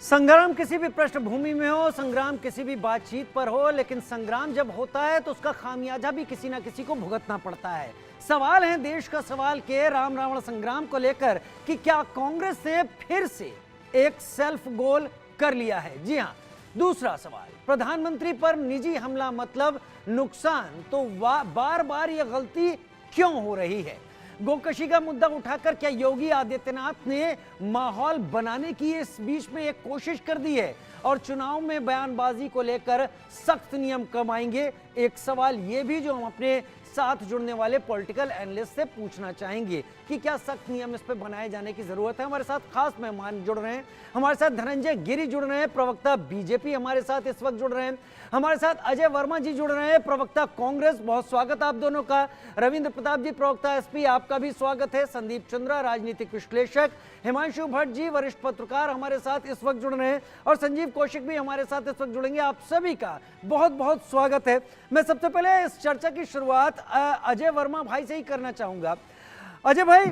संग्राम किसी भी पृष्ठभूमि में हो, संग्राम किसी भी बातचीत पर हो, लेकिन संग्राम जब होता है तो उसका खामियाजा भी किसी ना किसी को भुगतना पड़ता है। सवाल है देश का सवाल के राम रावण संग्राम को लेकर कि क्या कांग्रेस ने फिर से एक सेल्फ गोल कर लिया है। जी हां। दूसरा सवाल, प्रधानमंत्री पर निजी हमला मतलब नुकसान, तो बार बार यह गलती क्यों हो रही है। गोकशी का मुद्दा उठाकर क्या योगी आदित्यनाथ ने माहौल बनाने की इस बीच में एक कोशिश कर दी है और चुनाव में बयानबाजी को लेकर सख्त नियम कब आएंगे। एक सवाल यह भी जो हम अपने साथ जुड़ने वाले पॉलिटिकल एनालिस्ट से पूछना चाहेंगे कि क्या सख्त नियम इस पे बनाए जाने की जरूरत है। हमारे साथ खास मेहमान जुड़ रहे हैं, हमारे साथ धनंजय गिरी जुड़ रहे हैं, प्रवक्ता बीजेपी हमारे साथ इस वक्त जुड़ रहे हैं, हमारे साथ अजय वर्मा जी जुड़ रहे हैं, प्रवक्ता कांग्रेस। बहुत स्वागत आप दोनों का। रविंद्र प्रताप जी, प्रवक्ता एसपी, आपका भी स्वागत है। संदीप चंद्रा, राजनीतिक विश्लेषक, हिमांशु भट्ट जी, वरिष्ठ पत्रकार हमारे साथ इस वक्त जुड़ रहे हैं और संजीव कौशिक भी हमारे साथ इस वक्त जुड़ेंगे। आप सभी का बहुत बहुत स्वागत है। मैं सबसे पहले इस चर्चा की शुरुआत अजय वर्मा भाई से ही करना चाहूंगा। अजय भाई,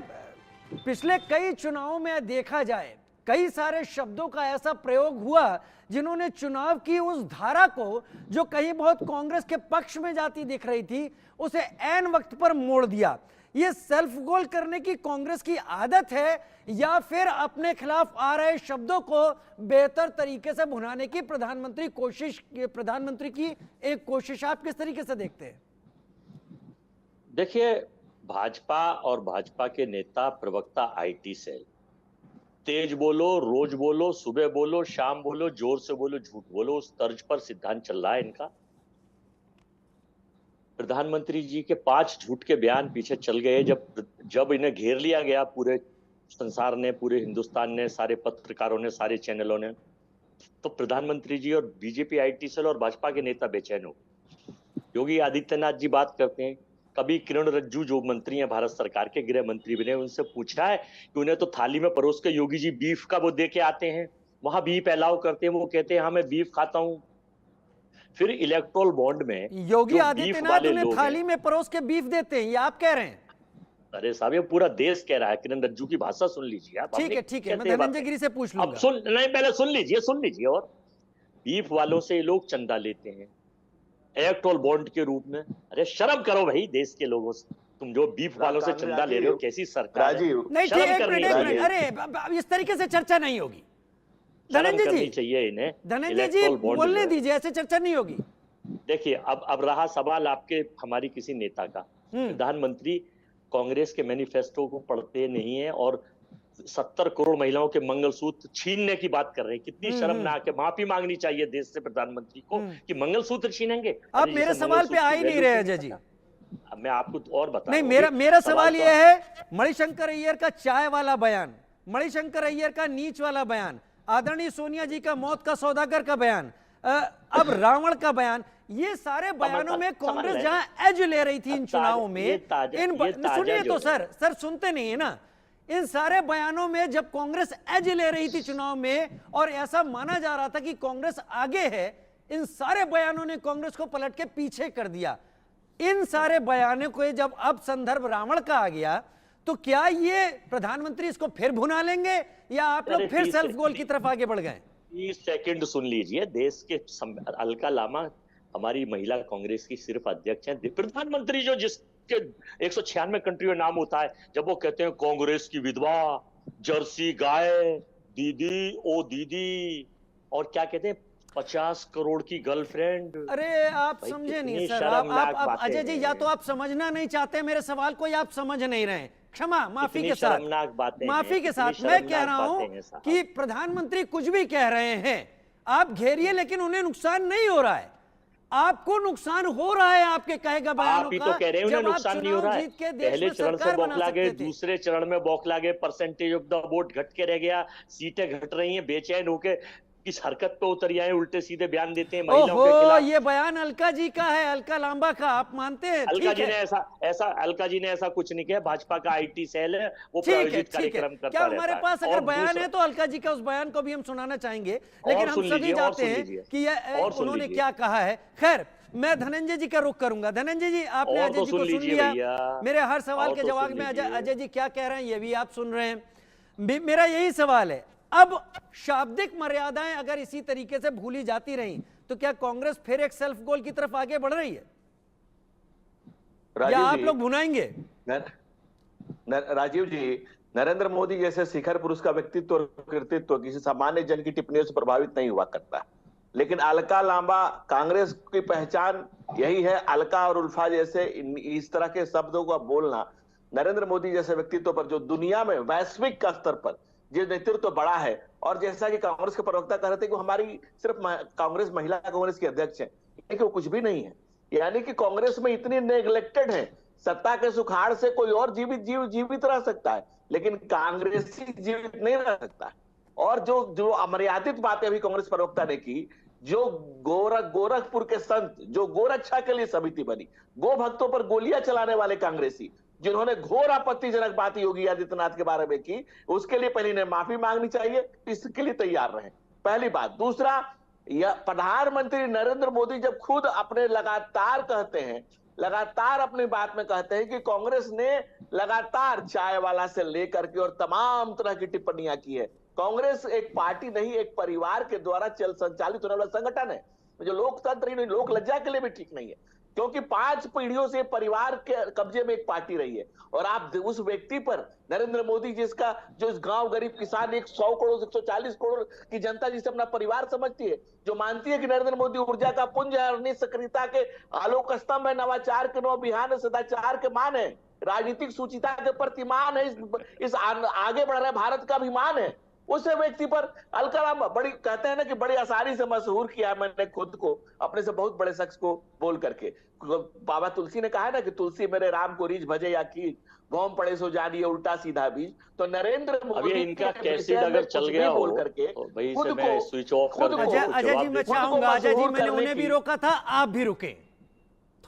पिछले कई चुनावों में देखा जाए कई सारे शब्दों का ऐसा प्रयोग हुआ जिन्होंने चुनाव की उस धारा को जो कहीं बहुत कांग्रेस के पक्ष में जाती दिख रही थी उसे ऐन वक्त पर मोड़ दिया। ये सेल्फ गोल करने की कांग्रेस की आदत है या फिर अपने खिलाफ आ रहे शब्दों को बेहतर तरीके से भुनाने की प्रधानमंत्री की एक कोशिश आप किस तरीके से देखते हैं। देखिए, भाजपा और भाजपा के नेता प्रवक्ता आईटी सेल, तेज बोलो, रोज बोलो, सुबह बोलो, शाम बोलो, जोर से बोलो, झूठ बोलो, उस तर्ज पर सिद्धांत चल रहा है इनका। प्रधानमंत्री जी के 5 झूठ के बयान पीछे चल गए जब इन्हें घेर लिया गया, पूरे संसार ने, पूरे हिंदुस्तान ने, सारे पत्रकारों ने, सारे चैनलों ने, तो प्रधानमंत्री जी और बीजेपी आईटी सेल और भाजपा के नेता बेचैन हो। योगी आदित्यनाथ जी बात करते हैं, कभी किरण रिजिजू जो मंत्री हैं भारत सरकार के, गृह मंत्री बने, उनसे पूछा है कि उन्हें तो थाली में परोस के योगी जी बीफ का वो दे के आते हैं, वहां बीफ अलाउ करते हैं, वो कहते हैं हाँ मैं बीफ खाता हूं। फिर इलेक्टोरल बॉन्ड में योगी आदित्यनाथ उन्हें थाली में परोस के बीफ देते हैं, ये आप कह रहे हैं। अरे साहब, ये पूरा देश कह रहा है, किरण रिजिजू की भाषा सुन लीजिए आप। ठीक है, मैं धनंजय गिरी से पूछ लूंगा। अब नहीं, पहले सुन लीजिए। और बीफ वालों से ये लोग चंदा लेते हैं इलेक्टोरल बॉन्ड के रूप में। अरे शर्म करो भाई देश के लोगों से, तुम जो बीफ वालों से चंदा ले रहे हो, कैसी सरकार है। नहीं, एक मिनट, अरे इस तरीके से चर्चा नहीं होगी धनंजय जी, चाहिए इन्हें। धनंजय जी बोलने दीजिए, ऐसे चर्चा नहीं होगी। देखिए, अब रहा सवाल आपके हमारी किसी नेता का। प्रधानमंत्री कांग्रेस के मैनिफेस्टो को पढ़ते नहीं है और 70 करोड़ महिलाओं के मंगलसूत्र छीनने की बात कर रहे हैं। कितनी शर्मनाक है। माफी मांगनी चाहिए देश से प्रधानमंत्री को कि मंगलसूत्र छीनेंगे। आप मेरे सवाल पे आ ही नहीं रहे अजय जी। अब मैं आपको और बता नहीं, मेरा सवाल यह है, मणिशंकर अय्यर का चाय वाला बयान, मणिशंकर अय्यर का नीच वाला बयान, आदरणीय सोनिया जी का मौत का सौदागर का बयान, अब रावण का बयान, ये सारे बयानों में कांग्रेस जहां एज ले रही थी इन चुनावों में, सुनिए तो सर सुनते नहीं है ना। इन सारे बयानों में जब कांग्रेस एज ले रही थी चुनाव में और ऐसा माना जा रहा था कि कांग्रेस आगे है, इन सारे बयानों ने कांग्रेस को पलट के पीछे कर दिया। इन सारे बयानों को जब अब संदर्भ रावण का आ गया तो क्या ये प्रधानमंत्री इसको फिर भुना लेंगे या आप लोग फिर सेल्फ गोल की तरफ आगे बढ़ गए। 30 सेकंड सुन लीजिए। देश के अलका लामा हमारी महिला कांग्रेस की सिर्फ अध्यक्ष हैं। प्रधानमंत्री जो जिसके 196 कंट्री में नाम होता है, जब वो कहते हैं कांग्रेस की विधवा, जर्सी गाय, दीदी ओ दीदी, और क्या कहते हैं 50 करोड़ की गर्लफ्रेंड। अरे आप समझे नहीं सर, आप अजय जी या तो आप समझना नहीं चाहते मेरे सवाल को या आप समझ नहीं रहे। क्षमा, माफी के साथ मैं कह रहा हूं कि प्रधानमंत्री कुछ भी कह रहे हैं, आप घेरिए, लेकिन उन्हें नुकसान नहीं हो रहा है। आपको नुकसान हो रहा है आपके कहेगा बयानों आप ही तो कह रहे हैं उन्हें नुकसान नहीं हो रहा है। पहले चरण से बौखला गए, दूसरे चरण में बौखला गए, परसेंटेज ऑफ द वोट घट के रह गया, सीटें घट रही हैं, बेचैन होके किस हरकत पे उतर आए, उल्टे सीधे बयान देते हैं महिलाओं के खिलाफ। ये बयान अलका जी का है, अलका लांबा का, आप मानते हैं? अलका जी ने ऐसा कुछ नहीं किया। भाजपा का आईटी सेल है, वो प्रायोजित कार्यक्रम करता रहता है। क्या हमारे पास अगर बयान है तो अलका जी का उस बयान को भी हम सुनाना चाहेंगे, लेकिन हम सभी जानते हैं कि उन्होंने क्या कहा है। खैर, मैं धनंजय जी का रुख करूंगा। धनंजय जी, आपने अजय जी को सुन लिया, मेरे हर सवाल के जवाब में अजय जी क्या कह रहे हैं ये भी आप सुन रहे हैं। मेरा यही सवाल है, अब शाब्दिक मर्यादाएं अगर इसी तरीके से भूली जाती रहीं तो क्या कांग्रेस फिर एक सेल्फ गोल की तरफ आगे बढ़ रही है, या आप लोग भुनाएंगे? राजीव जी, नरेंद्र मोदी जैसे शिखर पुरुष का व्यक्तित्व और कृतित्व किसी सामान्य जन की टिप्पणियों से प्रभावित नहीं हुआ करता, लेकिन अलका लांबा, कांग्रेस की पहचान यही है। अलका और उल्फा जैसे इस तरह के शब्दों का बोलना नरेंद्र मोदी जैसे व्यक्तित्व पर, जो दुनिया में वैश्विक का स्तर पर जो नेतृत्व बड़ा है, और जैसा कि कांग्रेस के प्रवक्ता कह रहे थे कि हमारी सिर्फ कांग्रेस महिला कांग्रेस की अध्यक्ष है, कि वो कुछ भी नहीं है। यानी कि कांग्रेस में इतनी नेग्लेक्टेड है, सत्ता के सुखाड़ से कोई और जीवित रह सकता है, लेकिन कांग्रेसी जीवित नहीं रह सकता है। और जो अमर्यादित बातें अभी कांग्रेस प्रवक्ता ने की, जो गोरखपुर के संत, जो गोरक्षा के लिए समिति बनी, गो भक्तों पर गोलियां चलाने वाले कांग्रेसी, जिन्होंने घोर आपत्तिजनक बात योगी आदित्यनाथ के बारे में की, उसके लिए पहले इन्हें माफी मांगनी चाहिए, इसके लिए तैयार रहे, पहली बात। दूसरा, यह प्रधानमंत्री नरेंद्र मोदी जब खुद अपने लगातार अपनी बात में कहते हैं कि कांग्रेस ने लगातार चाय वाला से लेकर के और तमाम तरह की टिप्पणियां की है। कांग्रेस एक पार्टी नहीं, एक परिवार के द्वारा संचालित होने वाला संगठन है, जो लोकतंत्र ही नहीं, लोक लज्जा के लिए भी ठीक नहीं है, क्योंकि 5 पीढ़ियों से परिवार के कब्जे में एक पार्टी रही है। और आप उस व्यक्ति पर, नरेंद्र मोदी जिसका, जो इस गांव गरीब किसान 100 करोड़ 140 करोड़ की जनता जिसे अपना परिवार समझती है, जो मानती है कि नरेंद्र मोदी ऊर्जा का पुंज है, और सक्रियता के आलोक स्तंभ है, नवाचार के नव बिहान है, सदाचार के मान है, राजनीतिक सुचिता के प्रतिमान है, इस आगे बढ़ रहे भारत का अभिमान है, उस व्यक्ति पर अलका बड़ी कहते हैं ना कि बड़ी आसानी से मशहूर किया मैंने खुद को, अपने से बहुत बड़े शख्स को बोल करके। बाबा तुलसी ने कहा है ना कि तुलसी मेरे राम को रीझ भजे या कीज, भौम पड़े सो जानिए उल्टा सीधा बीज। तो नरेंद्र मोदी इनका कैसेट अगर चल गया बोल करके भाई से मैं स्विच ऑफ कर दूं। अजय जी मैं चाहूंगा, अजय जी मैंने उन्हें भी रोका था, आप भी रुके,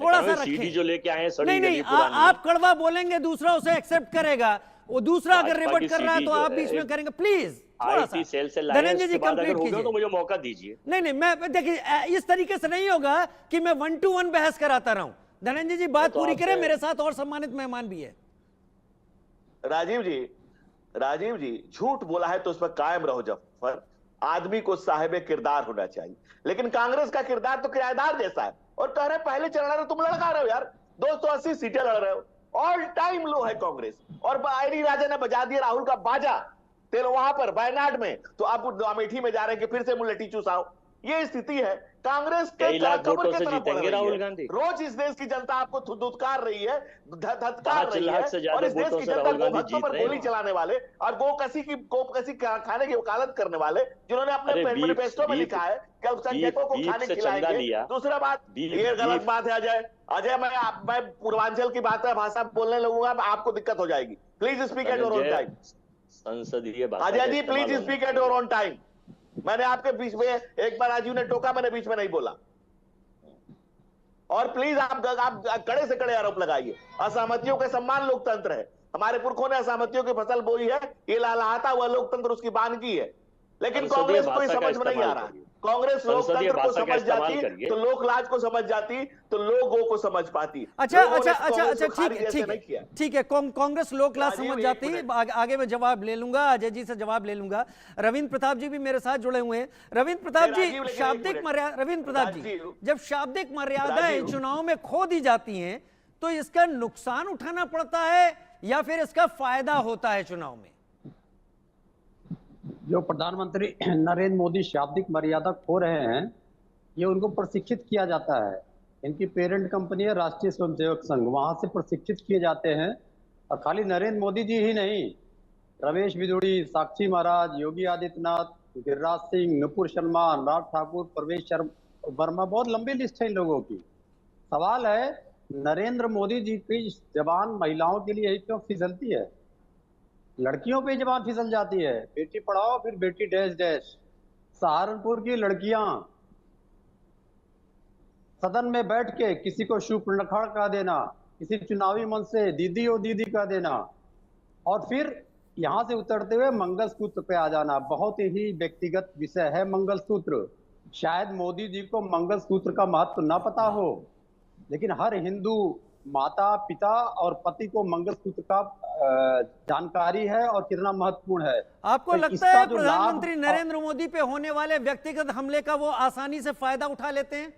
थोड़ा सा रखें। सीडी जो लेके आए हैं, नहीं, आप कड़वा बोलेंगे, दूसरा उसे एक्सेप्ट करेगा, वो दूसरा अगर रिवर्ट कर रहा है तो आप बीच में करेंगे, प्लीज थोड़ा सा। सेल से धनंजय जी कंप्लीट कीजिए, तो मुझे मौका दीजिए। नहीं, मैं देखिए इस तरीके से नहीं होगा कि मैं 1 to 1 बहस कराता रहूं। धनंजय जी बात पूरी करें, मेरे साथ और सम्मानित मेहमान भी है। राजीव जी झूठ बोला है तो उस पर कायम रहो जफर। आदमी को साहिब किरदार होना चाहिए, लेकिन कांग्रेस का किरदार तो किराएदार जैसा है। और कह रहे पहले चढ़ा रहे, तुम लड़का रहे हो यार, 280 सीटें लड़ रहे हो, ऑल टाइम लो है कांग्रेस। और आईडी राजा ने बजा दिया राहुल का बाजा तेल वहां पर वायनाड में, तो आप अमेठी में जा रहे हैं कि फिर से मुल्लेटी चूसाओ। ये स्थिति है कांग्रेस के कमर के तरफ बढ़ रही है। रोज इस देश की जनता आपको धुतकार रही है, धत्कार रही है, और इस देश की जनता गोभक्तों पर गोली चलाने वाले और गोकसी खाने की वकालत करने वाले, जिन्होंने अपने मैनिफेस्टो में लिखा है कि अल्पसंख्यकों को खाने खिलाएंगे। दूसरा बात, ये गलत बात है अजय, मैं पूर्वांचल की बात है, भाषा बोलने लगूंगा, आपको दिक्कत हो जाएगी। Please speak at your own time. संसदीय Ajay ji please speak at your own time. मैंने आपके बीच में एक बार राजीव ने टोका, मैंने बीच में नहीं बोला। और प्लीज आप कड़े से कड़े आरोप लगाइए। असहमतियों के सम्मान लोकतंत्र है, हमारे पुरखों ने असहमतियों की फसल बोई है, ये लहलहाता हुआ लोकतंत्र उसकी बानगी है, लेकिन कांग्रेस को समझ में नहीं आ रहा। कांग्रेस लोकतंत्र को समझ जाती तो लोकलाज को समझ जाती तो लोगों को समझ पाती। अच्छा, ठीक है, कांग्रेस लोकलाज समझ जाती। आगे मैं जवाब ले लूंगा, अजय जी से जवाब ले लूंगा। रविंद्र प्रताप जी भी मेरे साथ जुड़े हुए हैं। रविंद्र प्रताप जी, जब शाब्दिक मर्यादाएं चुनाव में खो दी जाती हैं तो इसका नुकसान उठाना पड़ता है या फिर इसका फायदा होता है चुनाव में? जो प्रधानमंत्री नरेंद्र मोदी शाब्दिक मर्यादा खो रहे हैं, ये उनको प्रशिक्षित किया जाता है। इनकी पेरेंट कंपनी है राष्ट्रीय स्वयंसेवक संघ, वहां से प्रशिक्षित किए जाते हैं। और खाली नरेंद्र मोदी जी ही नहीं, रमेश बिदुड़ी, साक्षी महाराज, योगी आदित्यनाथ, गिरिराज सिंह, नुपुर शर्मा, अनुराग ठाकुर, प्रवेश वर्मा, बहुत लंबी लिस्ट है इन लोगों की। सवाल है नरेंद्र मोदी जी की जबान महिलाओं के लिए क्यों फिसलती है? लड़कियों पे जबान फिसल जाती है, बेटी पढ़ाओ फिर बेटी डैश डैश। सहारनपुर की लड़कियां सदन में बैठ के किसी को शूर्पणखा कह देना, किसी चुनावी मंच से दीदी और दीदी कह देना, और फिर यहां से उतरते हुए मंगलसूत्र पे आ जाना। बहुत ही व्यक्तिगत विषय है मंगलसूत्र। शायद मोदी जी को मंगलसूत्र का महत्व ना पता हो, लेकिन हर हिंदू माता पिता और पति को मंगलसूत्र का जानकारी है और कितना महत्वपूर्ण है। आपको तो लगता इसका है जो प्रधानमंत्री लाभ- नरेंद्र मोदी पे होने वाले व्यक्तिगत हमले का वो आसानी से फायदा उठा लेते हैं?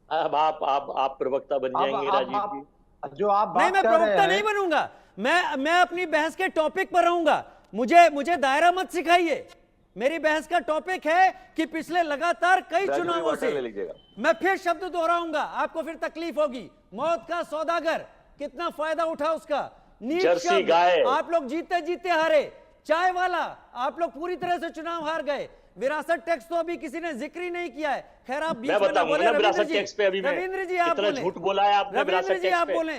अब आप प्रवक्ता बन जाएंगे राजीव जी। जो आप नहीं, बात मैं कर रहे प्रवक्ता हैं, नहीं बनूंगा। मैं अपनी बहस के टॉपिक पर रहूंगा। मुझे दायरा मत सिखाइए। मेरी बहस का टॉपिक है कि पिछले लगातार कई राजीव चुनावों वाटर ले से, लीजिएगा। मैं फिर शब्द दोहराऊंगा, आपको फिर तकलीफ होगी। मौत का सौदागर, कितना फायदा उठा उसका। नीच जर्सी शब्द, गाय। आप लोग जीते जीते हारे। चाय वाला, आप लोग पूरी तरह से चुनाव हार गए। विरासत टैक्स तो अभी किसी ने जिक्र ही नहीं किया है। खैर, आप बीच मैं में ना बताऊंगा बोले। ना रविंद्र विरासत जी, टैक्स पे अभी मैं रविंद्र जी आप कितना बोले। झूठ बोला है आपने रविंद्र विरासत जी टैक्स आप पे। बोले।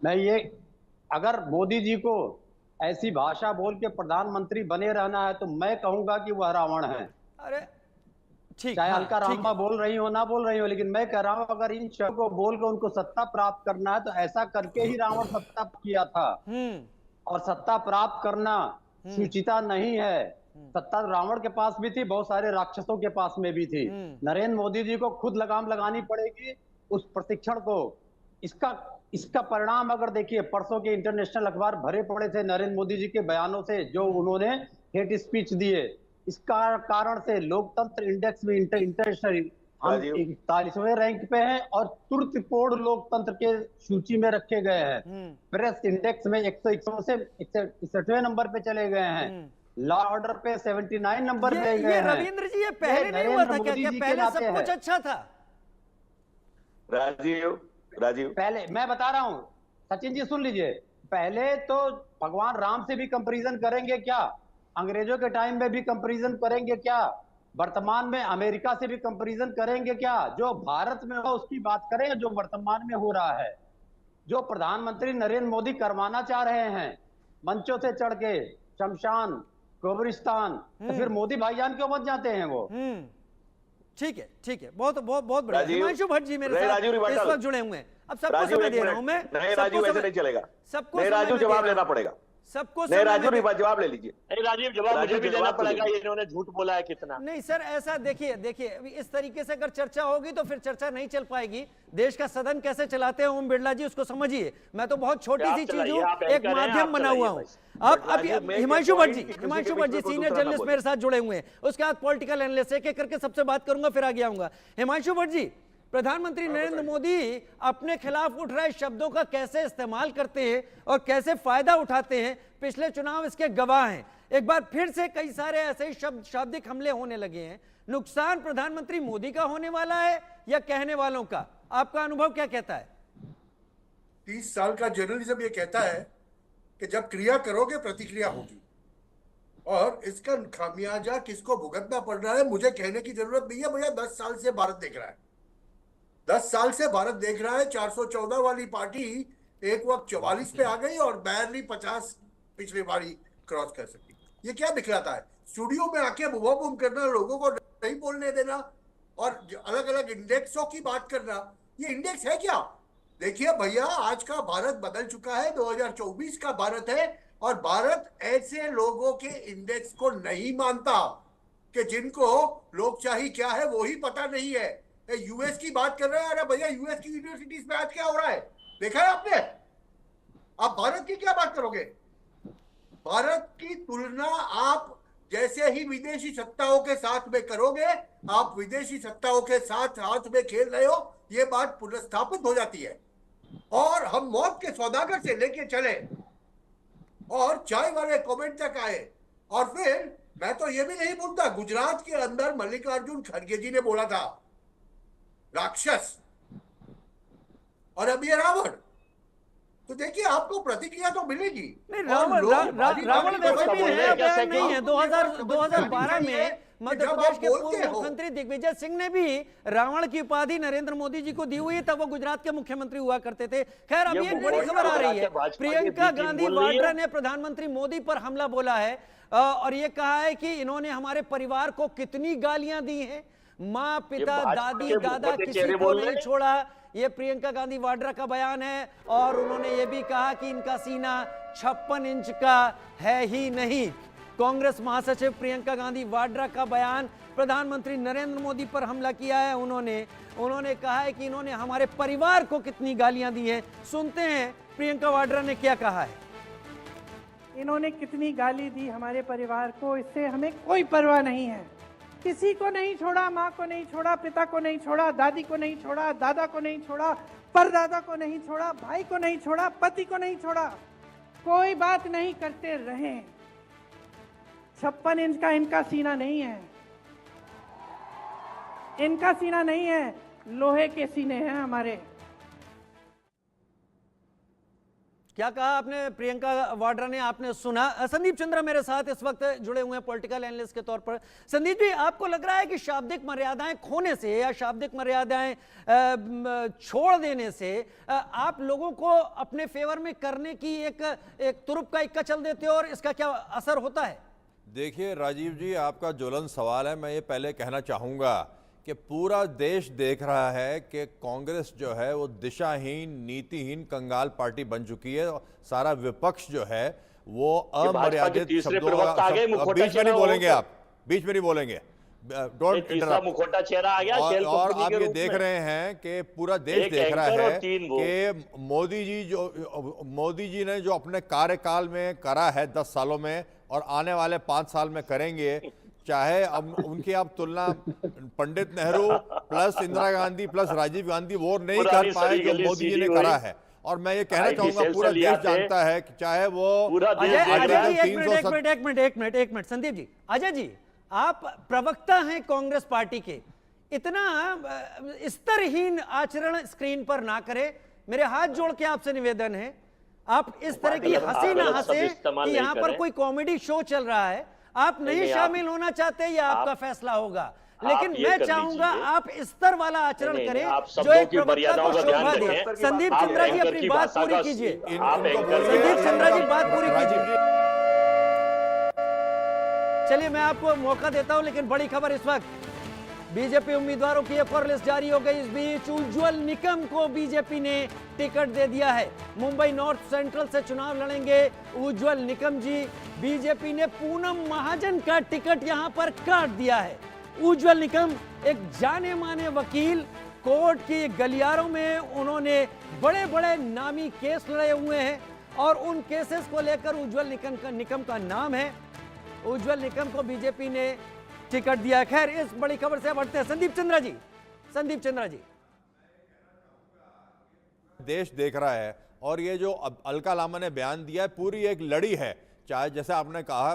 मैं ये, अगर मोदी जी को ऐसी भाषा बोल के प्रधानमंत्री बने रहना है तो मैं कहूंगा कि वह रावण है। अरे ठीक, चाहे हाँ, अलका ठीक रामबा है। बोल रही हो ना बोल रही हो, लेकिन मैं कह रहा हूं अगर इन शब्दों को बोल कर उनको सत्ता प्राप्त करना है तो ऐसा करके ही रावण सत्ता किया था। और सत्ता प्राप्त करना सुचिता नहीं है। सत्ता रावण के पास भी थी, बहुत सारे राक्षसों के पास में भी थी। नरेंद्र मोदी जी को खुद लगाम लगानी पड़ेगी उस प्रशिक्षण को। इसका परिणाम अगर देखिए, परसों के इंटरनेशनल अखबार भरे पड़े थे नरेंद्र मोदी जी के बयानों से, जो उन्होंने हेट स्पीच दिए। इसका कारण से लोकतंत्र इंडेक्स में इंटरनेशनल हम 41वें रैंक पे हैं और तुर्तपूर्ण लोकतंत्र के सूची में रखे गए हैं। प्रेस इंडेक्स में 161 से 61वें नंबर पे चले गए हैं। लॉ ऑर्डर पे 79 नंबर पे गए हैं। रविंद्र जी, ये पहले नहीं हुआ था क्या? पहले सब कुछ अच्छा था? राजीव पहले मैं बता रहा हूं, सचिन जी सुन लीजिए। पहले तो भगवान राम से भी कंपैरिजन करेंगे क्या? अंग्रेजों के टाइम में भी कंपैरिजन करेंगे क्या? वर्तमान में अमेरिका से भी कंपैरिजन करेंगे क्या? जो भारत में हो उसकी बात करें, जो वर्तमान में हो रहा है, जो प्रधानमंत्री नरेंद्र मोदी करवाना चाह रहे हैं मंचों से चढ़ के, शमशान, कब्रिस्तान, तो फिर मोदी भाईजान क्यों मत जाते हैं वो? ठीक है, बहुत बढ़िया। हिमांशु भट्ट जी मेरे साथ इस वक्त जुड़े हुए हैं। अब सबको समय दे रहा हूं मैं। नहीं राजीव, ऐसे नहीं चलेगा। सबको नहीं राजीव, जवाब लेना पड़ेगा। सबको नहीं राजीव, जवाब ले लीजिए। नहीं राजीव, जवाब मुझे भी लेना पड़ेगा। इन्होंने झूठ बोला है कितना। नहीं सर, ऐसा देखिए इस तरीके से अगर चर्चा होगी तो फिर चर्चा नहीं चल पाएगी। देश का सदन कैसे चलाते हैं ओम बिरला जी, उसको समझिए। मैं तो बहुत छोटी सी चीज हूँ, एक माध्यम बना हुआ हूँ। अब हिमांशु भट्ट जी सीनियर जर्नलिस्ट मेरे साथ जुड़े हुए हैं। उसके बाद पॉलिटिकल एनालिस्ट, एक एक करके सबसे बात करूंगा, फिर आगे आऊंगा। हिमांशु भट्ट जी, प्रधानमंत्री नरेंद्र मोदी अपने खिलाफ उठ रहे शब्दों का कैसे इस्तेमाल करते हैं और कैसे फायदा उठाते हैं, पिछले चुनाव इसके गवाह हैं। एक बार फिर से कई सारे ऐसे ही शाब्दिक हमले होने लगे हैं। नुकसान प्रधानमंत्री मोदी का होने वाला है या कहने वालों का? आपका अनुभव क्या कहता है? 30 साल का जर्नलिज्म ये कहता है कि जब क्रिया करोगे प्रतिक्रिया होगी, और इसका खामियाजा किसको भुगतना पड़ रहा है मुझे कहने की जरूरत नहीं है। भैया 10 साल से भारत देख रहा है, 10 साल से भारत देख रहा है। 414 वाली पार्टी एक वक्त 44 पे आ गई और बैरली 50 पिछली बारी क्रॉस कर सकी। ये क्या दिखलाता है? स्टूडियो में आके बुआ बुम करना, लोगों को नहीं बोलने देना और अलग अलग इंडेक्सों की बात करना। ये इंडेक्स है क्या? देखिए भैया, आज का भारत बदल चुका है, 2024 का भारत है, और भारत ऐसे लोगों के इंडेक्स को नहीं मानता कि जिनको लोकशाही क्या है वो ही पता नहीं है। यूएस की बात कर रहे हैं। अरे भैया, यूएस की यूनिवर्सिटीज में आज क्या हो रहा है देखा है आपने? आप भारत की क्या बात करोगे? भारत की तुलना आप जैसे ही विदेशी सत्ताओं के साथ में करोगे, आप विदेशी सत्ताओं के साथ हाथ में खेल रहे हो, ये बात पुनर्स्थापित हो जाती है। और हम मौत के सौदागर से लेके चले और चाय वाले कमेंट तक आए, और फिर मैं तो ये भी नहीं बोलता, गुजरात के अंदर मल्लिकार्जुन खड़गे जी ने बोला था राक्षस, और अब ये रावण। तो देखिए, आपको प्रतिक्रिया तो मिलेगी। नहीं, रावण वैसे भी है, बयान नहीं है। 2012 में मध्य प्रदेश के पूर्व मुख्यमंत्री दिग्विजय सिंह ने भी रावण की उपाधि नरेंद्र मोदी जी को दी हुई है, तब वो गुजरात के मुख्यमंत्री हुआ करते थे। खैर, अब ये बड़ी खबर आ रही है, प्रियंका गांधी वाड्रा ने प्रधानमंत्री मोदी पर हमला बोला है और ये कहा है कि इन्होंने हमारे परिवार को कितनी गालियां दी हैं, माँ पिता दादी दादा किसी को नहीं छोड़ा। ये प्रियंका गांधी वाड्रा का बयान है। और उन्होंने ये भी कहा कि इनका सीना 56 इंच का है ही नहीं। कांग्रेस महासचिव प्रियंका गांधी वाड्रा का बयान, प्रधानमंत्री नरेंद्र मोदी पर हमला किया है उन्होंने कहा है कि इन्होंने हमारे परिवार को कितनी गालियां दी हैं। सुनते हैं प्रियंका वाड्रा ने क्या कहा है। इन्होंने कितनी गाली दी हमारे परिवार को, इससे हमें कोई परवाह नहीं है। किसी को नहीं छोड़ा, माँ को नहीं छोड़ा, पिता को नहीं छोड़ा, दादी को नहीं छोड़ा, दादा को नहीं छोड़ा, परदादा को नहीं छोड़ा, भाई को नहीं छोड़ा, पति को नहीं छोड़ा, कोई बात नहीं करते रहे। 56 इंच का इनका सीना नहीं है, इनका सीना नहीं है, लोहे के सीने हैं हमारे। क्या कहा आपने प्रियंका वाड्रा ने, आपने सुना। संदीप चंद्रा मेरे साथ इस वक्त जुड़े हुए हैं पॉलिटिकल एनालिस्ट के तौर पर। संदीप जी, आपको लग रहा है कि शाब्दिक मर्यादाएं खोने से या शाब्दिक मर्यादाएं छोड़ देने से आप लोगों को अपने फेवर में करने की एक तुरुप का इक्का चल देते हो और इसका क्या असर होता है? देखिए राजीव जी, आपका ज्वलन सवाल है। मैं ये पहले कहना चाहूँगा कि पूरा देश देख रहा है कि कांग्रेस जो है वो दिशाहीन, नीतिहीन, कंगाल पार्टी बन चुकी है। सारा विपक्ष जो है वो अमर्यादित शब्दों का, बीच में नहीं बोलेंगे आप, बीच में नहीं बोलेंगे, डोंट इंटरप्ट। मुखोटा चेहरा आ गया और आप ये देख रहे हैं कि पूरा देश देख रहा है कि मोदी जी ने जो अपने कार्यकाल में करा है 10 सालों में और आने वाले 5 साल में करेंगे, चाहे अब उनकी आप तुलना पंडित नेहरू प्लस इंदिरा गांधी प्लस राजीव गांधी वो नहीं कर पाए जो मोदी जी ने करा है। और मैं ये कहना चाहूंगा पूरा देश जानता है कि चाहे वो एक मिनट संदीप जी, अजय जी, आप प्रवक्ता हैं कांग्रेस पार्टी के, इतना स्तरहीन आचरण स्क्रीन पर ना करें। मेरे हाथ जोड़ के आपसे निवेदन है, आप इस तरह की हंसी ना हंसे कि यहाँ पर कोई कॉमेडी शो चल रहा है। आप नहीं शामिल होना चाहते, यह आपका फैसला होगा, लेकिन मैं चाहूंगा आप स्तर वाला आचरण करें जो एक प्रवक्ता को शोभा दे। संदीप चंद्रा जी अपनी बात पूरी कीजिए। संदीप चंद्रा जी बात पूरी कीजिए। चलिए मैं आपको मौका देता हूं, लेकिन बड़ी खबर इस वक्त, बीजेपी उम्मीदवारों की एक और लिस्ट जारी हो गई। इस बीच उज्ज्वल निकम को बीजेपी ने टिकट दे दिया है। मुंबई नॉर्थ सेंट्रल से चुनाव लड़ेंगे उज्ज्वल निकम जी। बीजेपी ने पूनम महाजन का टिकट यहां पर काट दिया है। उज्ज्वल निकम एक जाने माने वकील, कोर्ट की गलियारों में उन्होंने बड़े बड़े नामी केस लड़े हुए हैं और उन केसेस को लेकर उज्ज्वल निकम का नाम है। उज्ज्वल निकम को बीजेपी ने टिकट दिया। खैर, इस बड़ी खबर से बढ़ते हैं संदीप चंद्रा जी। देश देख रहा है और ये जो अलका लामा ने बयान दिया है पूरी एक लड़ी है। चाहे जैसे आपने कहा,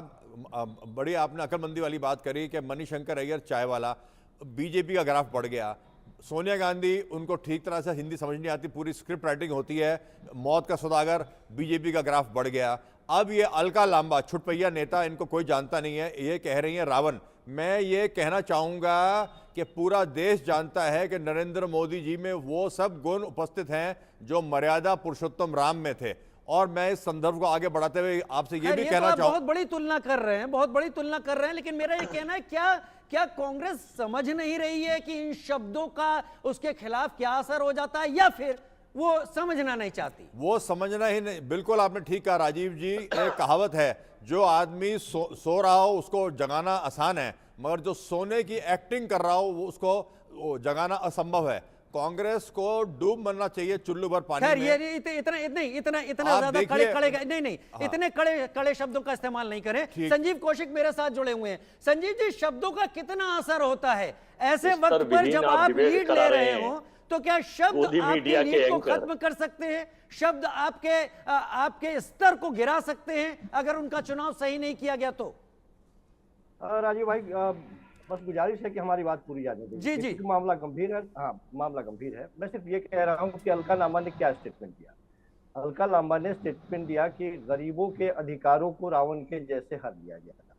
बड़ी आपने अकलमंदी वाली बात करी कि मणिशंकर अय्यर चाय वाला, बीजेपी का ग्राफ बढ़ गया। सोनिया गांधी, उनको ठीक तरह से हिंदी समझ नहीं आती, पूरी स्क्रिप्ट राइटिंग होती है। मौत का सौदागर, बीजेपी का ग्राफ बढ़ गया। अब ये अलका लांबा, छुटपैया नेता, इनको कोई जानता नहीं है, ये कह रही है रावण। मैं ये कहना चाहूँगा कि पूरा देश जानता है कि नरेंद्र मोदी जी में वो सब गुण उपस्थित हैं जो मर्यादा पुरुषोत्तम राम में थे। और मैं इस संदर्भ को आगे बढ़ाते हुए आपसे ये भी कहना चाहूँगा, बहुत बड़ी तुलना कर रहे हैं, लेकिन मेरा ये कहना है क्या कांग्रेस समझ नहीं रही है कि इन शब्दों का उसके खिलाफ क्या असर हो जाता है, या फिर वो समझना नहीं चाहती? वो समझना ही नहीं। बिल्कुल आपने ठीक कहा राजीव जी। एक कहावत है, जो आदमी सो रहा हो उसको जगाना आसान है, मगर जो सोने की एक्टिंग कर रहा हो वो उसको जगाना असंभव है। कांग्रेस को डूब मरना चाहिए चुल्लू भर पानी में। ये इतना ज्यादा इतने कड़े शब्दों का इस्तेमाल नहीं करें। संजीव कौशिक मेरे साथ जुड़े हुए हैं। संजीव जी, शब्दों का कितना असर होता है ऐसे वक्त पर जब आप लीड ले रहे हो? तो क्या शब्द आपके लीड को खत्म कर सकते हैं? शब्द आपके स्तर को गिरा सकते हैं अगर उनका चुनाव सही नहीं किया गया तो? राजीव भाई, बस गुजारिश है कि हमारी बात पूरी जाने दीजिए। जी। मामला गंभीर है। हाँ, मामला गंभीर है। मैं सिर्फ ये कह रहा हूँ कि अलका लांबा ने क्या स्टेटमेंट दिया। अलका लांबा ने स्टेटमेंट दिया कि गरीबों के अधिकारों को रावण के जैसे हर दिया गया था।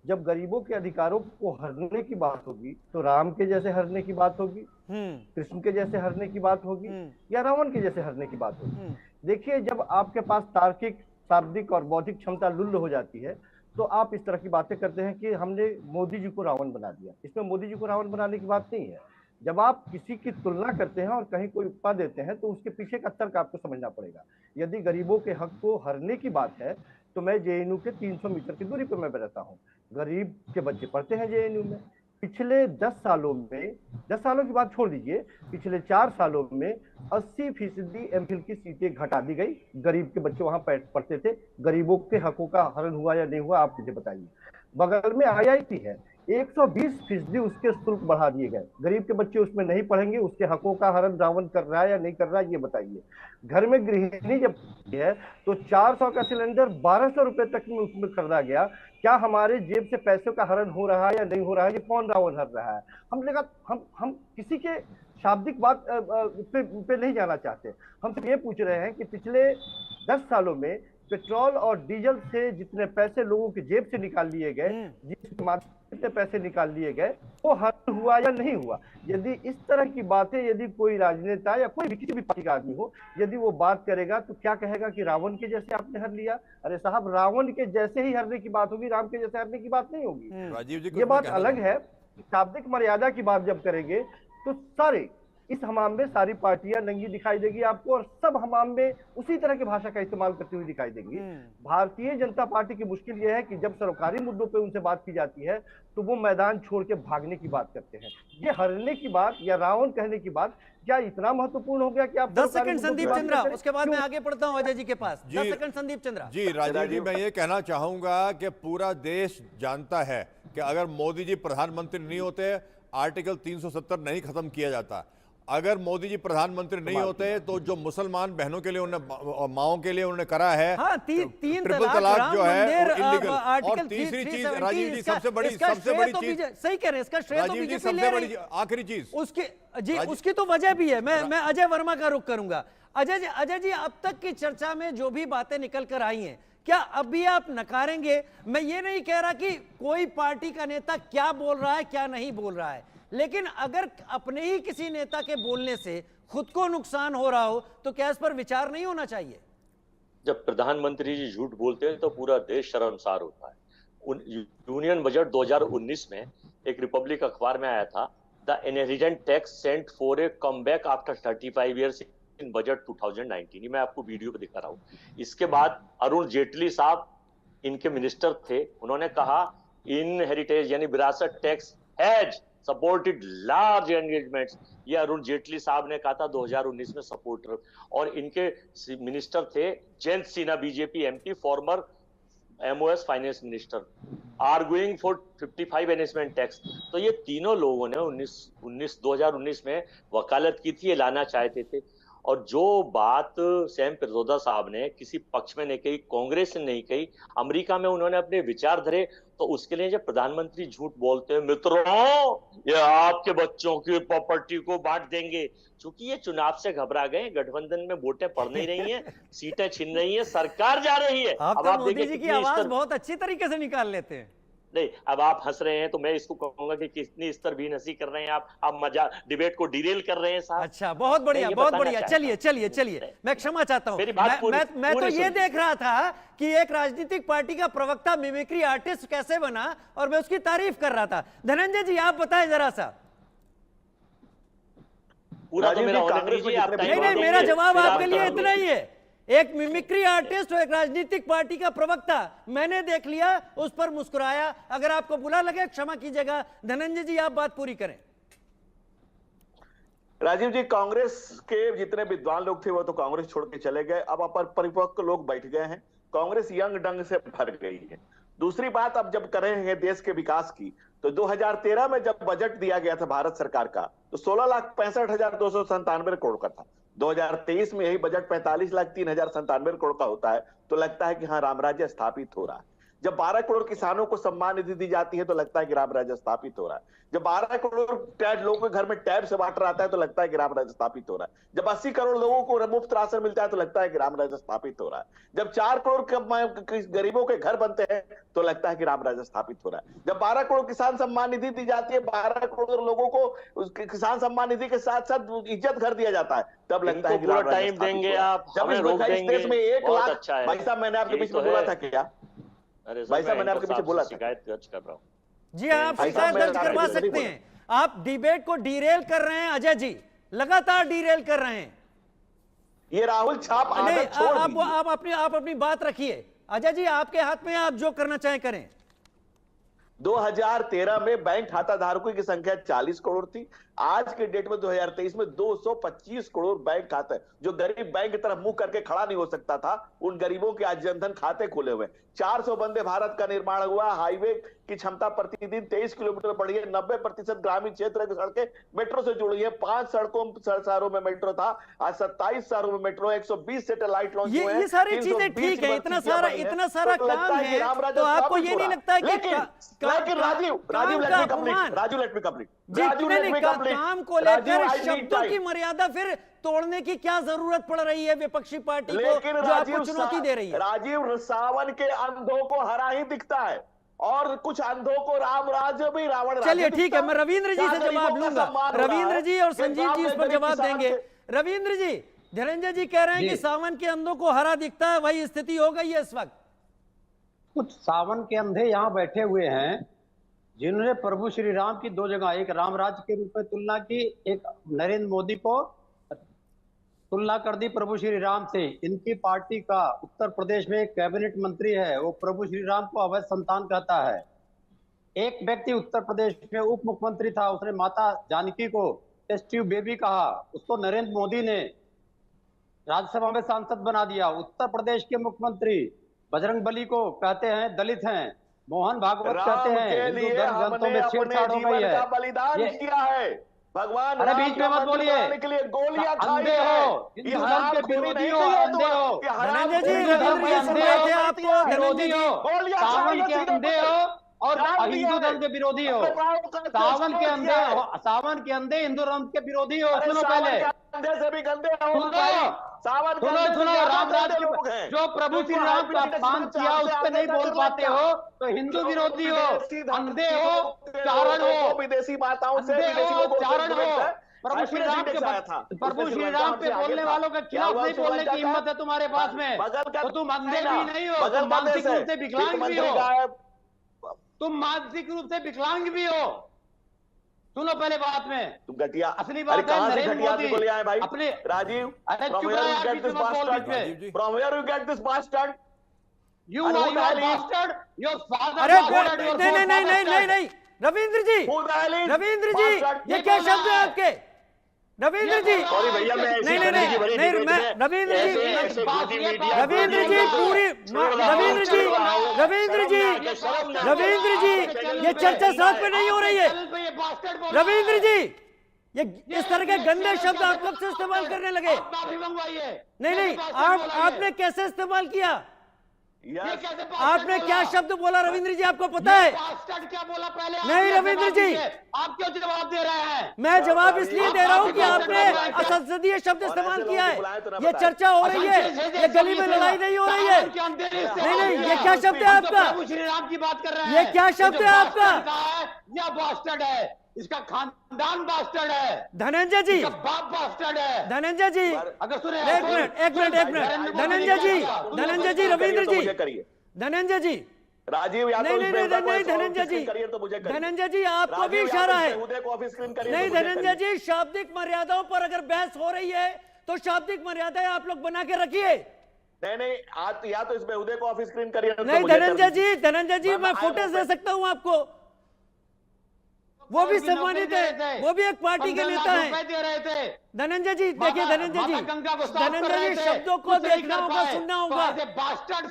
जब गरीबों के अधिकारों को हरने की बात होगी तो राम के जैसे हरने की बात होगी, कृष्ण के जैसे हरने की बात होगी, या रावण के जैसे हरने की बात होगी। देखिए, जब आपके पास तार्किक, शाब्दिक और बौद्धिक क्षमता लुल्ल हो जाती है तो आप इस तरह की बातें करते हैं कि हमने मोदी जी को रावण बना दिया। इसमें मोदी जी को रावण बनाने की बात नहीं है। जब आप किसी की तुलना करते हैं और कहीं कोई उपमा देते हैं तो उसके पीछे का तर्क आपको समझना पड़ेगा। यदि गरीबों के हक को हरने की बात है तो मैं जेएनयू के 300 मीटर की दूरी पर मैं रहता हूँ। गरीब के बच्चे पढ़ते हैं जेएनयू में। पिछले 10 सालों में, 10 सालों की बात छोड़ दीजिए, पिछले 4 सालों में 80% एमफिल की सीटें घटा दी गई। गरीब के बच्चे वहां पढ़ते थे। गरीबों के हकों का हरण हुआ या नहीं हुआ, आप मुझे बताइए। बगल में आईआईटी है, 120% उसके शुल्क बढ़ा दिए गए। गरीब के बच्चे उसमें नहीं पढ़ेंगे, उसके हकों का हरण रावण कर रहा है या नहीं कर रहा है, ये बताइए। घर में गृहिणी जब है तो 400 का सिलेंडर 1200 रुपए तक में उसमें खरीदा गया। क्या हमारे जेब से पैसों का हरण हो रहा है या नहीं हो रहा है, ये कौन रावण हर रहा है? हम किसी के शाब्दिक बात पे नहीं जाना चाहते। हम सिर्फ ये पूछ रहे हैं कि पिछले 10 सालों में पेट्रोल और डीजल से जितने पैसे लोगों की जेब से निकाल लिए गए, जितने पैसे निकाल लिए गए, वो हर हुआ या नहीं हुआ? यदि इस तरह की बातें यदि कोई राजनेता या कोई भी किसी भी पार्टी का आदमी हो, यदि वो बात करेगा तो क्या कहेगा कि रावण के जैसे आपने हर लिया? अरे साहब, रावण के जैसे ही हरने की बात होगी, राम के जैसे हरने की बात नहीं होगी। राजीव जी, ये बात अलग है। शाब्दिक मर्यादा की बात जब करेंगे तो सारे इस हमाम में सारी पार्टियां नंगी दिखाई देगी आपको, और सब हमाम में उसी तरह की भाषा का इस्तेमाल करती हुई दिखाई देंगी। भारतीय जनता पार्टी की मुश्किल यह है कि जब सरकारी मुद्दों पे उनसे बात की जाती है तो वो मैदान छोड़ के भागने की बात करते हैं। ये हरने की बात या रावण कहने की बात क्या इतना महत्वपूर्ण हो गया कि आप 10 सेकंड संदीप चंद्रा, उसके बाद मैं आगे बढ़ता हूं अजय जी के पास। 10 सेकंड संदीप चंद्रा जी। राजीव जी, मैं ये कहना चाहूंगा कि पूरा देश जानता है कि अगर मोदी जी प्रधानमंत्री नहीं होते, आर्टिकल 370 नहीं खत्म किया जाता। अगर मोदी जी प्रधानमंत्री नहीं होते तो जो मुसलमान बहनों के लिए उन्होंने, माओं के लिए उन्होंने करा है, हाँ, तीन ट्रिपल तलाक जो है इलीगल। और तीसरी चीज राजीव जी, सबसे बड़ी चीज, सही कह रहे हैं, इसका श्रेय तो राजीव जी बीजेपी ले सबसे रही बड़ी आखिरी चीज उसकी तो वजह भी है। मैं अजय वर्मा का रुख करूंगा। अजय जी, अब तक की चर्चा में जो भी बातें निकल कर आई हैं, क्या अब भी आप नकारेंगे? मैं ये नहीं कह रहा कि कोई पार्टी का नेता क्या बोल रहा है क्या नहीं बोल रहा है, लेकिन अगर अपने ही किसी नेता के बोलने से खुद को नुकसान हो रहा हो तो क्या इस पर विचार नहीं होना चाहिए? जब प्रधानमंत्री जी झूठ बोलते हैं तो पूरा देश शर्मसार होता है। यूनियन बजट 2019 में एक रिपब्लिक अखबार में आया था, the inheritance tax sent for a comeback after 35 years in budget 2019। मैं आपको वीडियो पे दिखा रहा हूँ। इसके बाद अरुण जेटली साहब इनके मिनिस्टर थे, उन्होंने कहा इनहेरिटेज यानी विरासत tax has supported large engagements. ये अरुण जेटली साहब ने कहा था 2019 में सपोर्टर। और इनके मिनिस्टर थे Jayant Sinha, BJP MP, farmer MOS finance minister, arguing for 55 enhancement tax. तो ये तीनों लोगों ने 2019 में वकालत की थी, ये लाना चाहते थे। और जो बात सैम पित्रोदा साहब ने किसी पक्ष में नहीं कही, कांग्रेस ने नहीं कही, अमेरिका में उन्होंने अपने विचार धरे, तो उसके लिए जब प्रधानमंत्री झूठ बोलते हैं, मित्रों ये आपके बच्चों की प्रॉपर्टी को बांट देंगे, क्योंकि ये चुनाव से घबरा गए, गठबंधन में वोटें पड़ नहीं रही हैं, सीटें छिन रही हैं, सरकार जा रही है। आप तो मोदी जी की आवाज बहुत अच्छी तरीके से निकाल लेते हैं। नहीं, अब आप हंस रहे हैं तो मैं इसको कहूंगा कि कितनी स्तर भी हंसी कर रहे हैं आप मजा डिबेट को डिरेल कर रहे हैं साहब। अच्छा, बहुत बढ़िया, बहुत बढ़िया। चलिए, मैं क्षमा चाहता हूं। मैं तो ये देख रहा था कि एक राजनीतिक पार्टी का प्रवक्ता मिमिक्री आर्टिस्ट कैसे बना, और मैं उसकी तारीफ कर रहा था। धनंजय जी, आप बताएं जरा सा। पूरा तो मेरा नहीं, मेरा जवाब आपके लिए इतना ही है। एक मिमिक्री आर्टिस्ट और एक राजनीतिक पार्टी का प्रवक्ता, मैंने देख लिया, उस पर मुस्कुराया। अगर आपको बुरा लगे क्षमा कीजिएगा। धनंजय जी, आप बात पूरी करें। राजीव जी, कांग्रेस के जितने विद्वान लोग थे वो तो कांग्रेस छोड़ के चले गए। अब परिपक्व लोग बैठ गए हैं, कांग्रेस यंग डंग से भर गई है। दूसरी बात, अब जब कर रहे हैं देश के विकास की, तो 2013 में जब बजट दिया गया था भारत सरकार का तो 16,65,297 करोड़ का था। 2023 में यही बजट 45,03,097 करोड़ का होता है, तो लगता है कि हाँ राम राज्य स्थापित हो रहा है। जब 12 करोड़ किसानों को सम्मान निधि दी जाती है तो लगता है कि राम राज्य स्थापित हो रहा है। जब 12 करोड़ लोगों के घर में टैब से वाटर आता है तो लगता है कि राम राज्य स्थापित हो रहा है। जब 80 करोड़ लोगों को मुफ्त राशन मिलता है तो लगता है कि राम राज्य स्थापित हो रहा है। जब 4 करोड़ गरीबों के घर बनते हैं तो लगता है कि राम राज्य स्थापित हो रहा है। जब 12 करोड़ किसान सम्मान निधि दी जाती है, 12 करोड़ लोगों को किसान सम्मान निधि के साथ साथ इज्जत घर दिया जाता है, तब लगता है कि राम राज्य टाइम देंगे आप, जब इस देश में 1 लाख, भाई साहब मैंने आपके बीच में बोला था क्या? भाई साहब मैंने आपके पीछे बोला था, शिकायत दर्ज कर रहा हूँ। जी, आप शिकायत दर्ज करवा सकते हैं। आप डिबेट को डीरेल कर रहे हैं अजय जी, लगातार डीरेल कर रहे हैं। ये राहुल छाप आदत छोड़ दीजिए। आप अपनी बात रखिए। अजय जी आपके हाथ में, आप जो करना चाहें करें। 2013 में बैंक खाता धारकों की संख्या 40 करोड़ थी। आज के डेट में 2023 में 225 करोड़ बैंक खाते, जो गरीब बैंक की तरफ मुंह करके खड़ा नहीं हो सकता था, उन गरीबों के आज जनधन खाते खुले हुए। 400 वंदे भारत का निर्माण हुआ। हाईवे की क्षमता प्रतिदिन 23 किलोमीटर बढ़ी है। 90% ग्रामीण क्षेत्र की सड़कें मेट्रो से जुड़ी है। 5 शहरों में मेट्रो था, आज 27 शहरों में मेट्रो। 120 सैटेलाइट लॉन्च हुए हैं। ये सारी चीजें ठीक है, इतना सारा काम है, तो आपको ये नहीं लगता है कि काम को लेकर शब्दों की मर्यादा फिर तोड़ने की क्या जरूरत पड़ रही है विपक्षी पार्टी को, जो आपको चुनौती दे रही है? राजीव, सावन के अंधों को हरा ही दिखता है और कुछ अंधों को राम राज्य भी रावण। चलिए ठीक है, मैं रविंद्र जी से जवाब लूंगा। रविंद्र जी और संजीव जी इस पर जवाब देंगे। रविंद्र जी, धनंजय जी कह रहे हैं कि सावन के अंधों को हरा दिखता है, वही स्थिति हो गई है इस वक्त। कुछ सावन के अंधे यहाँ बैठे हुए हैं जिन्होंने प्रभु श्री राम की दो जगह, एक राम राज्य के रूप में तुलना की, एक नरेंद्र मोदी को तुलना कर दी प्रभु श्री राम से। इनकी पार्टी का उत्तर प्रदेश में एक कैबिनेट मंत्री है, वो प्रभु श्री राम को अवैध संतान कहता है। एक व्यक्ति उत्तर प्रदेश में उप मुख्यमंत्री था, उसने माता जानकी को टेस्ट ट्यूब बेबी कहा, उसको नरेंद्र मोदी ने राज्यसभा में सांसद बना दिया। उत्तर प्रदेश के मुख्यमंत्री बजरंगबली को कहते हैं दलित हैं, मोहन भागवत कहते हैं हिंदू धर्म ग्रंथों में छेड़छाड़ हो गई है। बलिदान किया है भगवान। अरे बीच में मत बोलिए, गोलियां अंधे हो, हिंदू धर्म के विरोधी हो, अंधे हो, धनंजय जी, रविंद्र जी सुन रहे थे आपको, विरोधी हो, सावन के अंधे हो और हिंदू धर्म के विरोधी हो। सावन के अंधे हिंदू धर्म के विरोधी हो। सुनो पहले, अंधे से भी गंदे हो। सुनो, राम राज्य जो प्रभु श्री राम का अपमान किया उस पर नहीं बोल पाते हो तो हिंदू विरोधी हो, अंधे हो, चारण हो, विदेशी माताओं से, चारण हो। प्रभु श्री राम पे बोलने वालों के खिलाफ नहीं बोलने की हिम्मत है तुम्हारे पास में, तो तुम अंधे भी नहीं हो, तुम मानसिक रूप से विकलांग भी हो, तुम मानसिक रूप से विकलांग भी हो। सुनो पहले बात में, तुम घटिया असली बात है नरेंद्र मोदी बोले आए भाई अपने राजीव। अरे from where you get this bastard? You are bastard. Your father. अरे नहीं, रविंद्र जी, ये क्या शब्द है आपके? रविंद्र जी, सॉरी भैया, मैं नहीं, रविंद्र जी, ये चर्चा साथ में नहीं हो रही है। रविंद्र जी, ये इस तरह के गंदे शब्द आप कब से इस्तेमाल करने लगे? नहीं, आपने कैसे इस्तेमाल किया? आपने क्या शब्द बोला रविंद्र जी, आपको पता है? क्या बोला पहले? नहीं रविंद्र जी, आप क्यों जवाब दे रहे हैं? मैं जवाब इसलिए दे रहा हूं कि आपने असंसदीय शब्द इस्तेमाल किया है। ये चर्चा हो रही है, ये गली में लड़ाई नहीं हो रही है। नहीं, ये क्या शब्द है आपका? श्री राम की बात कर रहे हैं। ये क्या शब्द है आपका? यह बास्टर्ड है, इसका खानदान बास्टर्ड है, धनंजय जी, बाप बास्टर्ड है। धनंजय जी, अगर सुने, एक मिनट, धनंजय जी, रविंद्र जी, धनंजय जी, राजीव, नहीं धनंजय जी, आपको भी इशारा है। नहीं धनंजय जी, शाब्दिक मर्यादाओं पर अगर बहस हो रही है तो शाब्दिक मर्यादाएं आप लोग बना के रखिए। नहीं, आज या तो इस बेहुदे को ऑफ स्क्रीन करिए। नहीं धनंजय जी, मैं फुटेज दे सकता हूं आपको। वो भी सम्मानित है, वो भी एक पार्टी के नेता है। धनंजय जी देखिए, धनंजय जी शब्दों को देखना होगा, सुनना होगा।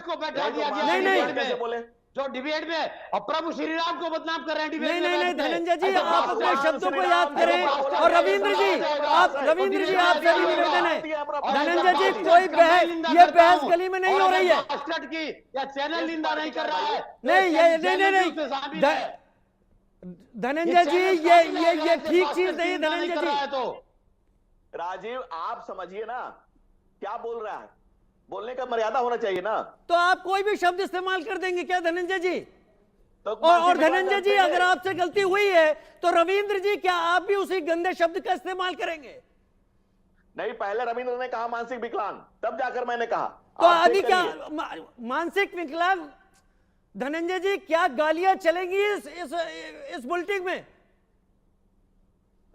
को बैठा दिया गया नहीं बोले जो डिबेट में और प्रभु श्री राम को बदनाम कर रहे हैं डिबेट में। नहीं धनंजय जी, आप अपने शब्दों को याद करें। और रविंद्र जी, आप सभी निवेदन है। धनंजय जी, कोई बहस, ये बहस गली में नहीं हो रही है। की या चैनल निंदा नहीं कर रहा है। नहीं, धनंजय जी, ये ठीक चीज नहीं धनंजय जी। तो राजीव, आप समझिए ना क्या बोल रहा है, बोलने का मर्यादा होना चाहिए ना। तो आप कोई भी शब्द इस्तेमाल कर देंगे क्या धनंजय जी? तो और धनंजय जी, अगर आपसे गलती हुई है तो रविंद्र जी, क्या आप भी उसी गंदे शब्द का इस्तेमाल करेंगे? नहीं, पहले रविंद्र ने कहा मानसिक विकलांग, तब जाकर मैंने कहा। तो अभी क्या मानसिक विकलांग? धनंजय जी, क्या गालियां चलेंगी इस बुलेटिन में?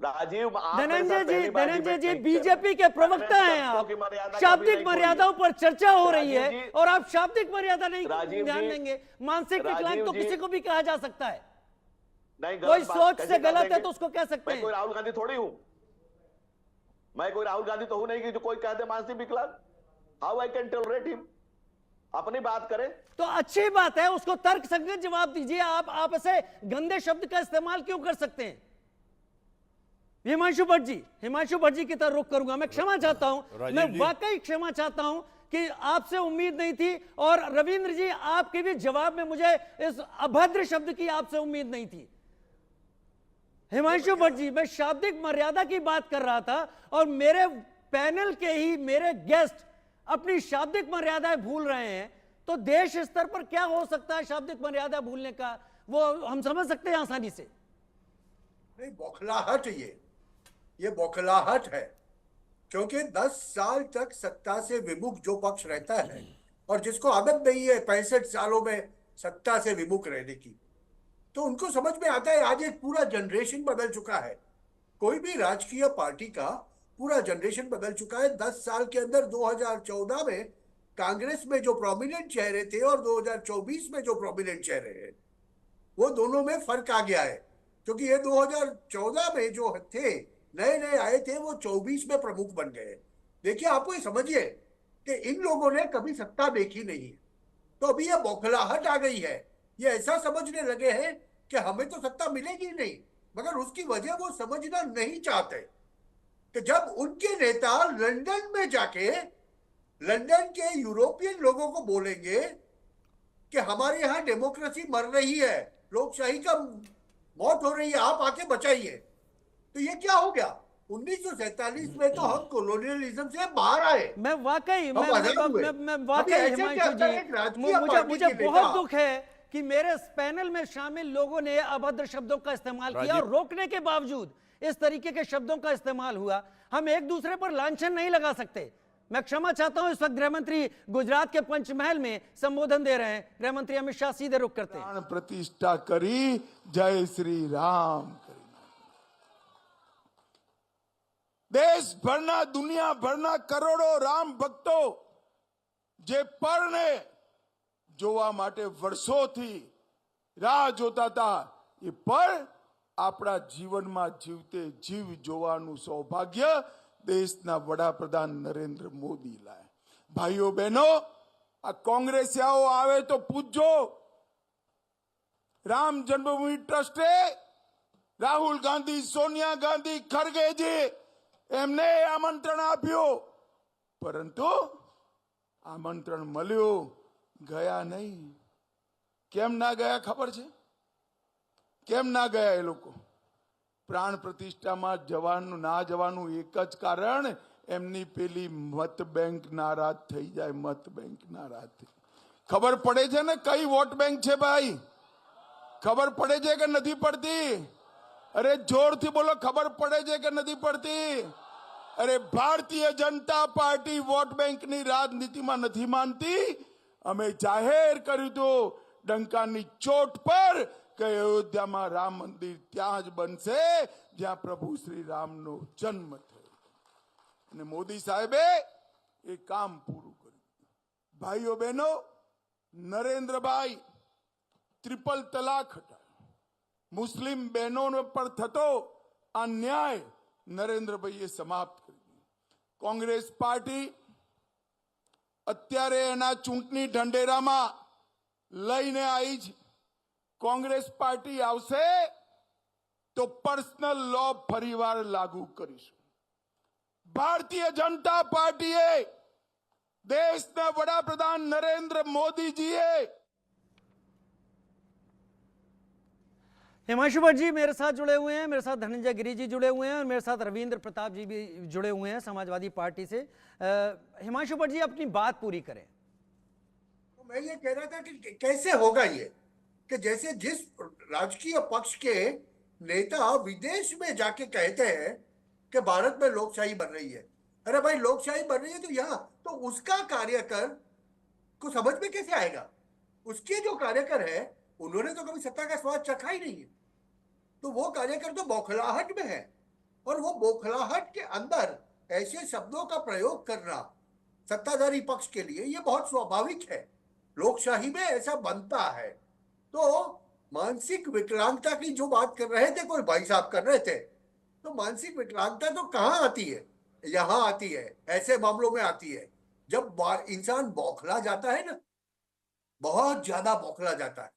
राजीव, आप मेरे साथ पहली बार धनंजय डिबेट जी नहीं कर बीजेपी के प्रवक्ता हैं आप। की मर्यादा कभी शाब्दिक नहीं खोई मर्यादाओं पर चर्चा हो रही राजीव है जी, और आप शाब्दिक मर्यादा नहीं राजीव ध्यान जी, देंगे। मानसिक राजीव विकलांग तो जी, किसी को भी कहा जा सकता है, नहीं, कोई गलत बात सोच कैसे से कर गलत है देंगे? तो उसको कह सकते मैं कोई हैं। राहुल गांधी थोड़ी हूं, मैं कोई राहुल गांधी तो हूं नहीं कि जो कोई कहते मानसिक विकलांग। How I can tolerate him? अपनी बात करें। तो अच्छी बात है, उसको तर्क संगत जवाब दीजिए। आप ऐसे गंदे शब्द का इस्तेमाल क्यों कर सकते हैं? हिमांशु भट्ट जी की तरफ रुख करूंगा। मैं क्षमा चाहता हूं, मैं वाकई क्षमा चाहता हूं कि आपसे उम्मीद नहीं थी, और रविंद्र जी आपके भी जवाब में मुझे इस अभद्र शब्द की आपसे उम्मीद नहीं थी। हिमांशु भट्ट जी, मैं शाब्दिक मर्यादा की बात कर रहा था और मेरे पैनल के ही मेरे गेस्ट अपनी शाब्दिक मर्यादाएं भूल रहे हैं, तो देश स्तर पर क्या हो सकता है शाब्दिक मर्यादा भूलने का, वो हम समझ सकते हैं आसानी से। नहीं, बौखलाहट ये बौखलाहट है, क्योंकि 10 साल तक सत्ता से विमुख जो पक्ष रहता है और जिसको आदत नहीं है 65 सालों में सत्ता से विमुख रहने की, तो उनको समझ में आता है आज एक पूरा जनरेशन बदल चुका है। कोई भी राजकीय पार्टी का पूरा जनरेशन बदल चुका है। 10 साल के अंदर 2014 में कांग्रेस में जो प्रोमिनेंट चेहरे थे और 2024 में जो प्रोमिनेंट चेहरे हैं, वो दोनों में फर्क आ गया है। क्योंकि ये 2014 में जो थे, नए नए आए थे, वो 24 में प्रमुख बन गए। देखिए, आपको ये समझिए कि इन लोगों ने कभी सत्ता देखी नहीं है, तो अभी ये बौखलाहट आ गई है। ये ऐसा समझने लगे हैं कि हमें तो सत्ता मिलेगी नहीं, मगर उसकी वजह वो समझना नहीं चाहते कि जब उनके नेता लंदन में जाके लंदन के यूरोपियन लोगों को बोलेंगे कि हमारे यहाँ डेमोक्रेसी मर रही है, लोकशाही का मौत हो रही है, आप आके बचाइए, तो ये क्या हो गया? 1947 में तो हम कॉलोनियलिज्म से बाहर आए। मैं वाकई हम आजाद हुए। मैं अभी वाकई ऐसे हिमांशु क्या होता है, एक जी, राजकीय पार्टी मुझे के बहुत नेता- दुख है कि मेरे इस पैनल में शामिल लोगों ने अभद्र शब्दों का इस्तेमाल किया और रोकने के बावजूद इस तरीके के शब्दों का इस्तेमाल हुआ। हम एक दूसरे पर लांछन नहीं लगा सकते। मैं क्षमा चाहता हूं, इस वक्त गृह मंत्री गुजरात के पंचमहल में संबोधन दे रहे हैं। गृह मंत्री अमित शाह सीधे रुख करते हैं। प्राण प्रतिष्ठा करी, जय श्री राम करी। દેશભરના દુનિયાભરના કરોડો રામ ભક્તો જે પરને જોવા માટે વર્ષોથી રાહ જોતા હતા, એ પર આપણા જીવનમાં જીવતે જીવ જોવાનું સૌભાગ્ય દેશના વડાપ્રધાન નરેન્દ્ર મોદી લાય। ભાઈઓ બહેનો, આ કોંગ્રેસિયાઓ આવે તો પૂછજો, રામ જન્મભૂમિ ટ્રસ્ટે રાહુલ ગાંધી, સોનિયા ગાંધી, ખરગેજી એમને આમંત્રણ આપ્યું, પરંતુ આમંત્રણ મળ્યું, ગયા નહીં। કેમ ના ગયા ખબર છે? કેમ ના ગયા એ લોકો? પ્રાણ પ્રતિષ્ઠામાં જવાનું ના જવાનું એક જ કારણ, એમની પેલી મત બેંક નારાજ થઈ જાય, મત બેંક નારાજ થઈ। ખબર પડે છે ને કઈ વોટ બેંક છે ભાઈ? ખબર પડે છે કે નથી પડતી? अरे जोर थी बोलो, खबर पड़े जे के नहीं पड़ती? अरे Bharatiya Janata party vote bank नी राजनीति में नहीं मानती। हमें जाहिर कर्यु तो डंकानी चोट पर कि अयोध्या में राम मंदिर त्यां ज बनशे ज्यां प्रभु श्री राम नो जन्म थयो। मोदी साहेबे ए काम पूरू कर्यु। भाईओ बहनों, नरेंद्र भाई ट्रिपल तलाक हटा, मुस्लिम बहनों पर थतो अन्याय नरेंद्र भाई समाप्त कर दी। कांग्रेस पार्टी अत्यारे एना चूंटनी ढंढेरा में लईने आई छे। कांग्रेस पार्टी आवशे तो पर्सनल लॉ फरीवार लागू करीशुं। भारतीय जनता पार्टीए देशना वडाप्रधान नरेंद्र मोदीजीए हिमांशु भट्ट जी मेरे साथ जुड़े हुए हैं, मेरे साथ धनंजय गिरी जी जुड़े हुए हैं और मेरे साथ रविंद्र प्रताप जी भी जुड़े हुए हैं समाजवादी पार्टी से। हिमांशु भट्ट जी अपनी बात पूरी करें। तो मैं ये कह रहा था कि कैसे होगा ये, कि जैसे जिस राजकीय पक्ष के नेता विदेश में जाके कहते हैं कि भारत में लोकशाही बन रही है। अरे भाई, लोकशाही बन रही है तो यहाँ तो उसका कार्यकर को समझ में कैसे आएगा? उसके जो कार्यकर है उन्होंने तो कभी सत्ता का स्वाद चखा ही नहीं है, तो वो कार्यकर तो बौखलाहट में है। और वो बौखलाहट के अंदर ऐसे शब्दों का प्रयोग करना सत्ताधारी पक्ष के लिए ये बहुत स्वाभाविक है, लोकशाही में ऐसा बनता है। तो मानसिक विकलांगता की जो बात कर रहे थे, कोई भाई साहब कर रहे थे, तो मानसिक विकलांगता तो कहाँ आती है? यहाँ आती है, ऐसे मामलों में आती है जब इंसान बौखला जाता है ना, बहुत ज्यादा बौखला जाता है।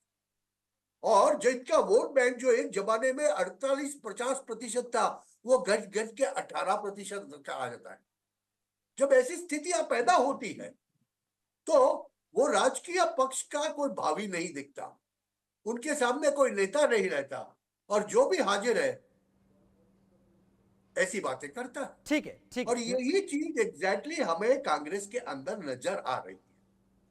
और जिनका वोट बैंक जो एक जमाने में 48-50% था, वो घट घट के 18% आ जाता है। जब ऐसी स्थितियां पैदा होती है तो वो राजकीय पक्ष का कोई भावी नहीं दिखता, उनके सामने कोई नेता नहीं रहता, और जो भी हाजिर है ऐसी बातें करता। ठीक है, ठीक है। और यही चीज एग्जैक्टली हमें कांग्रेस के अंदर नजर आ रही है।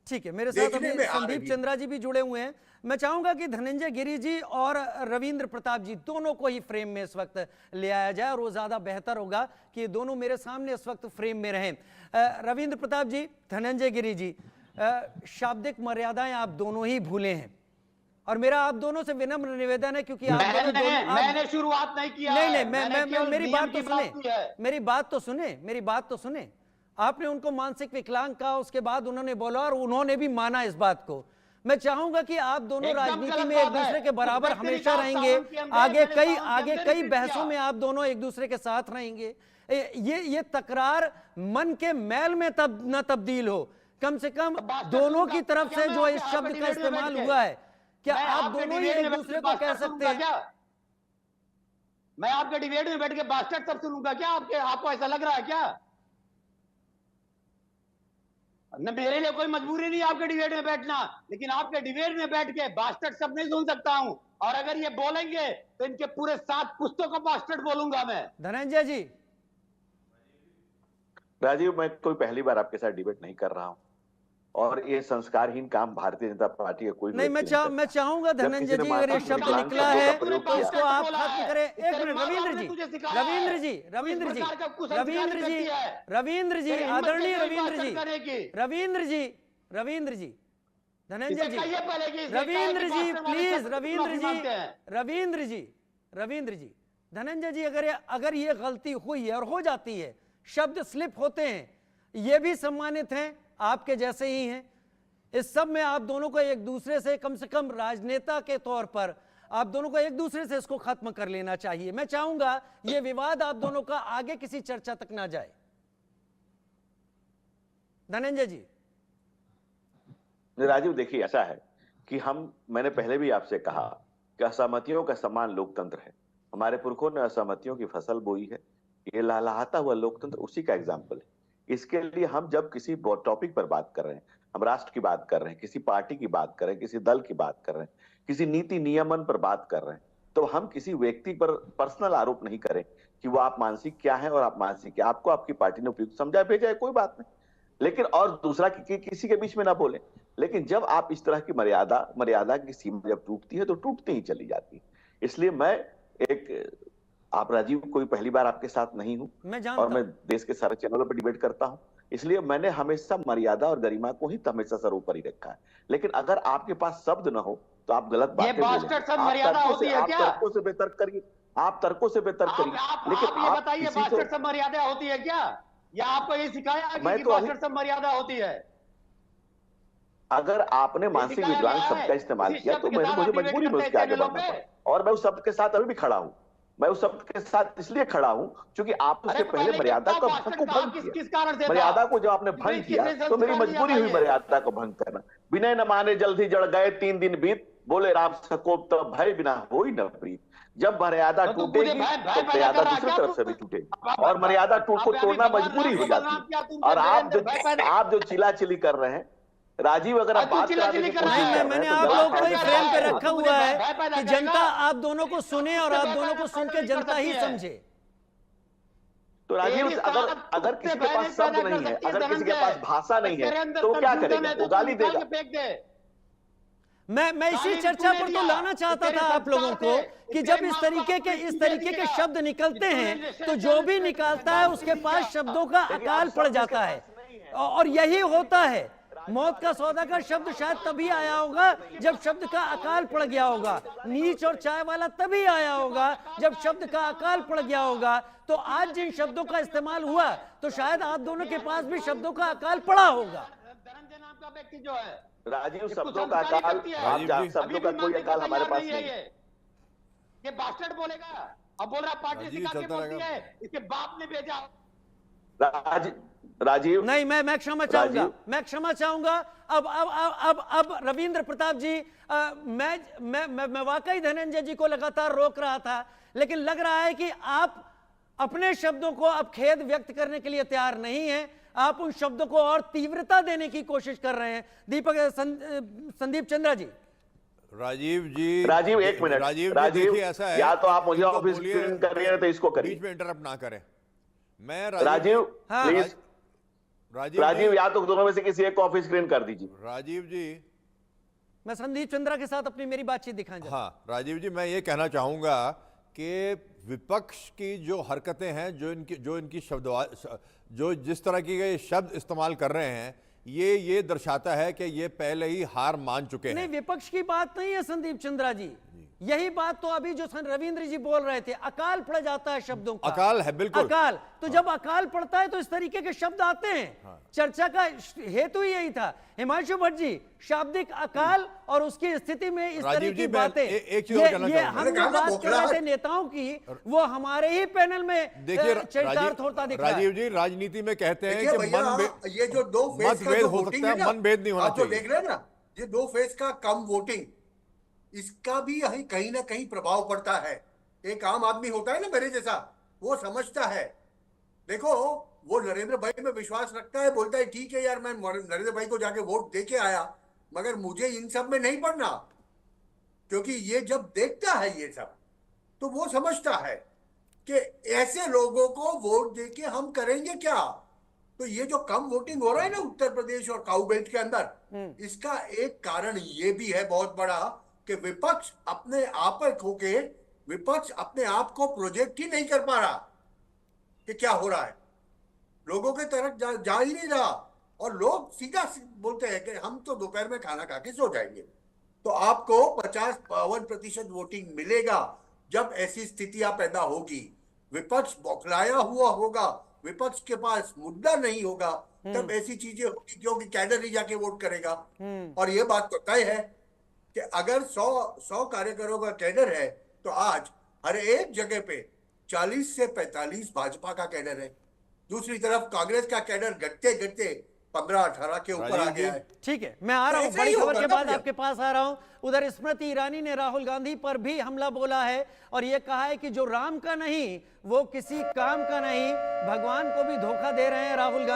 ठीक है, मेरे साथ अभी संदीप चंद्रा जी भी जुड़े हुए हैं। मैं चाहूंगा कि धनंजय गिरी जी और रविंद्र प्रताप जी दोनों को ही फ्रेम में इस वक्त ले आया जाए, और वो ज्यादा बेहतर होगा कि दोनों मेरे सामने इस वक्त फ्रेम में रहें। रविंद्र प्रताप जी, धनंजय गिरी जी, शाब्दिक मर्यादाएं आप दोनों ही भूले हैं, और मेरा आप दोनों से विनम्र निवेदन है, क्योंकि मैंने शुरुआत नहीं किया। नहीं, मेरी बात तो सुने, मेरी बात तो सुने। आपने उनको मानसिक विकलांग कहा, उसके बाद उन्होंने बोला और उन्होंने भी माना इस बात को। मैं चाहूंगा कि आप दोनों राजनीति में एक दूसरे के बराबर हमेशा रहेंगे, आगे कई बहसों में आप दोनों एक दूसरे के साथ रहेंगे। ये तकरार मन के मैल में न तब्दील हो, कम से कम दोनों की तरफ से जो इस शब्द का इस्तेमाल हुआ है, क्या आप दोनों ही एक दूसरे को कह सकते हैं? मैं आपके डिबेट में बैठ के बास्टर्ड सब सुनूंगा क्या? आपको ऐसा लग रहा है क्या? न मेरे लिए कोई मजबूरी नहीं आपके डिबेट में बैठना, लेकिन आपके डिबेट में बैठ के बास्टर्ड सब नहीं सुन सकता हूं, और अगर ये बोलेंगे तो इनके पूरे 7 पुस्तकों को बास्टर्ड बोलूंगा मैं। धनंजय जी। राजीव, मैं कोई पहली बार आपके साथ डिबेट नहीं कर रहा हूं, और ये संस्कारहीन काम भारतीय जनता पार्टी का कोई नहीं। मैं चाहूंगा धनंजय जी, अगर ये शब्द निकला है तो इसको आप खत्म करें। एक मिनट, रविंद्र जी, आदरणीय रविंद्र जी, धनंजय जी, रविंद्र जी, धनंजय जी, अगर ये गलती हुई है और हो जाती है, शब्द स्लिप होते हैं, ये भी सम्मानित हैं, आपके जैसे ही हैं। इस सब में आप दोनों को एक दूसरे से, कम से कम राजनेता के तौर पर आप दोनों को एक दूसरे से इसको खत्म कर लेना चाहिए। मैं चाहूंगा ये विवाद आप दोनों का आगे किसी चर्चा तक ना जाए। धनंजय जी। राजीव, देखिए, ऐसा है कि मैंने पहले भी आपसे कहा कि असहमतियों का सम्मान लोकतंत्र है। हमारे पुरखों ने असहमतियों की फसल बोई है, ये लहलहाता हुआ लोकतंत्र उसी का एग्जाम्पल है। इसके लिए हम जब किसी टॉपिक पर बात कर रहे हैं, हम राष्ट्र की बात कर रहे हैं, किसी पार्टी की बात कर रहे हैं, किसी दल की बात कर रहे हैं, किसी नीति नियमन पर बात कर रहे हैं, तो हम किसी व्यक्ति पर पर्सनल आरोप नहीं करें कि वो आप मानसिक क्या है और आप मानसिक क्या। आपको आपकी पार्टी ने उपयुक्त समझा, भेजा है, कोई बात नहीं, लेकिन और दूसरा किसी के बीच में ना बोले। लेकिन जब आप इस तरह की मर्यादा की सीमा जब टूटती है तो टूटती ही चली जाती है। इसलिए मैं आप राजीव, कोई पहली बार आपके साथ नहीं हूं, और मैं देश के सारे चैनलों पर डिबेट करता हूं, इसलिए मैंने हमेशा मर्यादा और गरिमा को ही हमेशा सर्वोपरि रखा है। लेकिन अगर आपके पास शब्द ना हो तो आप गलत बातें बोलें। आप तर्कों से बेतर्क करिए, आप तर्कों से बेतर्क करिए, लेकिन आप बताइए, बास्टर्ड सब मर्यादा होती है क्या? या आपको ये सिखाया कि बास्टर्ड सब मर्यादा होती है? अगर आपने मानसिक विकलांग शब्द का इस्तेमाल किया तो मुझे मजबूरी में उसके आगे बढ़ना पड़ा, और मैं उस शब्द के साथ अभी भी खड़ा हूं। मैं उस शब्द के साथ इसलिए खड़ा हूं क्योंकि आप उससे पहले मर्यादा को भंग किया। मर्यादा को जब आपने भंग किया तो मेरी मजबूरी हुई मर्यादा को भंग करना। विनय न माने जल्द ही जड़ गए 3 दिन बीत, बोले राम सकोप तब भय बिना होई न प्रीत। जब मर्यादा टूटेगी तो मर्यादा दूसरी तरफ से भी टूटेगी, और मर्यादा को तोड़ना मजबूरी हो जाती है। और आप जो चिल्लाचिल्ली कर रहे हैं राजीव, अगर आप बात मैंने आप लोग को फ्रेम पे रखा हुआ है कि जनता आप दोनों को सुने और आप दोनों को सुन के जनता ही समझे। तो राजीव, अगर किसी के पास शब्द नहीं है, अगर किसी के पास भाषा नहीं है, तो वो क्या करेगा? वो गाली देगा। मैं इसी चर्चा पर तो लाना चाहता था आप लोगों को कि जब इस तरीके के शब्द निकलते हैं तो जो भी निकालता है उसके पास शब्दों का अकाल पड़ जाता है, और यही होता है। मौत का सौदा का शब्द शायद तभी आया होगा जब शब्द का अकाल पड़ गया होगा। नीच और चाय वाला तभी आया होगा जब शब्द का अकाल पड़ गया होगा। तो आज जिन शब्दों का इस्तेमाल हुआ तो शायद आप दोनों के पास भी शब्दों का अकाल पड़ा होगा। धनंजय नाम का व्यक्ति जो है, राजीव, शब्दों का अकाल, शब्दों का कोई अकाल हमारे पास नहीं है। ये बास्टर्ड बोलेगा, अब बोल रहा पार्टी सिखा के बोलती है, इसके बाप ने भेजा। राजीव नहीं, मैं क्षमा चाहूंगा। अब रविंद्र प्रताप जी, मैं वाकई धनंजय जी को लगातार रोक रहा था, लेकिन लग रहा है कि आप अपने शब्दों को अब खेद व्यक्त करने के लिए तैयार नहीं हैं। आप उन शब्दों को और तीव्रता देने की कोशिश कर रहे हैं। संदीप चंद्रा जी। राजीव एक मिनट। राजीव देखिए, ऐसा है, या तो आप मुझे ऑफिस स्क्रीन कर रहे हैं तो इसको करिए, बीच में इंटरप्ट ना करें। मैं राजीव प्लीज, राजीव या तो दोनों में से किसी एक को ऑफिस स्क्रीन कर दीजिए। राजीव जी, मैं संदीप चंद्रा के साथ अपनी मेरी बातचीत दिखाएं। हाँ राजीव जी, मैं ये कहना चाहूंगा कि विपक्ष की जो हरकतें हैं, जो इनकी जो जिस तरह की ये शब्द इस्तेमाल कर रहे हैं, ये दर्शाता है कि ये पहले ही हार मान चुके हैं। नहीं, विपक्ष की बात नहीं है संदीप चंद्रा जी, यही बात तो अभी जो रविंद्र जी बोल रहे थे, अकाल पड़ जाता है शब्दों का। अकाल है, बिल्कुल अकाल। तो जब अकाल पड़ता है तो इस तरीके के शब्द आते हैं। हाँ। चर्चा का हेतु ही यही था। हिमांशु भट्ट जी, शाब्दिक अकाल और उसकी स्थिति में इस तरह की बातें, ये हम जो बात कर रहे थे नेताओं की, वो हमारे ही पैनल में चरितार्थ होता दिख रहा है। राजीव जी, राजनीति में कहते हैं कि ये जो दो फेज का हो सकता है, मनभेद नहीं होना चाहिए। देख रहे हैं ना, ये दो फेज का कम वोटिंग, इसका भी कहीं ना कहीं प्रभाव पड़ता है। एक आम आदमी होता है ना मेरे जैसा, वो समझता है। देखो, वो नरेंद्र भाई में विश्वास रखता है, बोलता है ठीक है यार, मैं नरेंद्र भाई को जाके वोट दे के आया, मगर मुझे इन सब में नहीं पड़ना, क्योंकि ये जब देखता है ये सब तो वो समझता है कि ऐसे लोगों को वोट दे के हम करेंगे क्या। तो ये जो कम वोटिंग हो रहा है ना उत्तर प्रदेश और काऊ बेल्ट के अंदर, इसका एक कारण ये भी है बहुत बड़ा कि विपक्ष अपने आप होके, विपक्ष अपने आप को प्रोजेक्ट ही नहीं कर पा रहा कि क्या हो रहा है, लोगों के तरफ जा ही नहीं रहा, और लोग सीधा बोलते हैं कि हम तो दोपहर में खाना खा के सो जाएंगे। तो आपको 50-52% वोटिंग मिलेगा जब ऐसी स्थितियां पैदा होगी। विपक्ष बौखलाया हुआ होगा, विपक्ष के पास मुद्दा नहीं होगा, तब ऐसी चीजें होगी, क्योंकि कैडर ही जाके वोट करेगा। और ये बात तो तय है कि अगर 100 कार्यकर्ताओं का कैडर है तो आज हर एक जगह पे 40 से 45 भाजपा का कैडर है। दूसरी तरफ कांग्रेस का कैडर घटते घटते 15-18 के ऊपर आ गया है। ठीक है, मैं आ रहा हूं, बड़ी खबर के बाद आपके पास आ रहा हूं। उधर स्मृति ईरानी ने राहुल गांधी पर भी हमला बोला है और यह कहा है कि जो राम का नहीं वो किसी काम का नहीं, भगवान को भी धोखा दे रहे हैं राहुल गांधी।